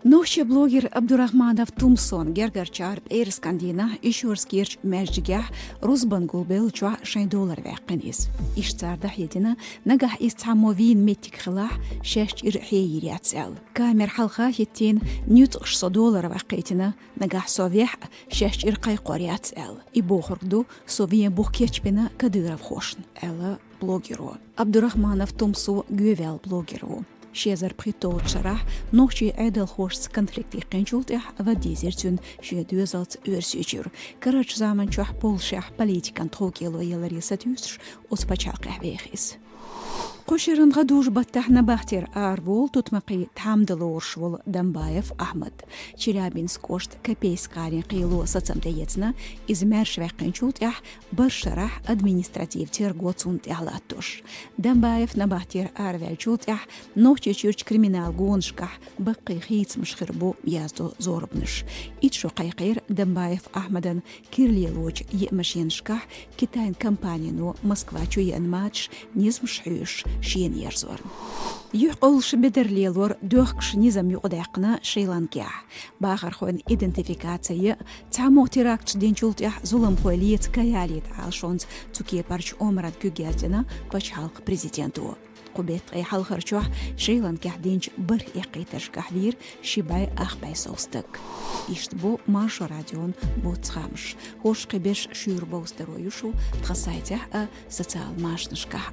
Нохче блогер Абдурахманов Тумсон гергарчарп эрскандина ишурскирч межжигах рузбангул белчва $6 вяққинис. Ишцардах едина нагах истамовин метик хилах шешч ирхейриацел. Камер халха хиттин нют $600 вяққитина нагах совех шешч ирқай қориацел. И бохорду совие бухкечпина кадыров хошн. Эла блогеру. Абдурахманов Тумсу гювел блогеру. شێزەر بخیتەوە شەڕاح نۆخی ئەدەڵ خۆش کنفلیکتی قنجولتە ئەوە دیزێرچون شێ دوێزەڵت ئێرسیچور کەرەچ زامن چوح پۆڵشەح پەلیتیکەن تۆکێڵۆ یەڵەری سەتیوسش ئۆسپەچاقە بێخیس. قشرن غدوش بتحنا بحتر آربول تطمقي تحمدلو ورشول دمبايف أحمد چلابين سكوشت كبيس قارين قيلو ساتسمتيتنا إزمار شويقين شولت برشرح أدمينستراتيف تيرغوتسون تحلاتوش دمبايف نبحتر آروال شولت نوچي چيرچ كريمينال گونشكح بقي خيتس مشخربو يازدو زوربنش إتشو قيقير دمبايف أحمدن كيرلي لوج يمشينشكح كتاين كامبانينو موسكوا چو ينماتش نيزمش حيوش شين يرزور يقولش بدر ليلور دوخش نظام يقدقنا شريلانكيح باخر خون إدنتيفيكاتية تعمو تراكتش دينجولتيح ظلم قوليت كياليت عالشونز توكي بارش عمران كوغيرتنا باش حلق بريزيدنتو قبيت اي حلقرچوح شريلانكيح دينج بر يقيتش كحدير شباي أخباي صوستك يشتبو مارشو راديون بوتخامش هوش قبش شير بوسترو يشو تخصايتيح سوциал машнышках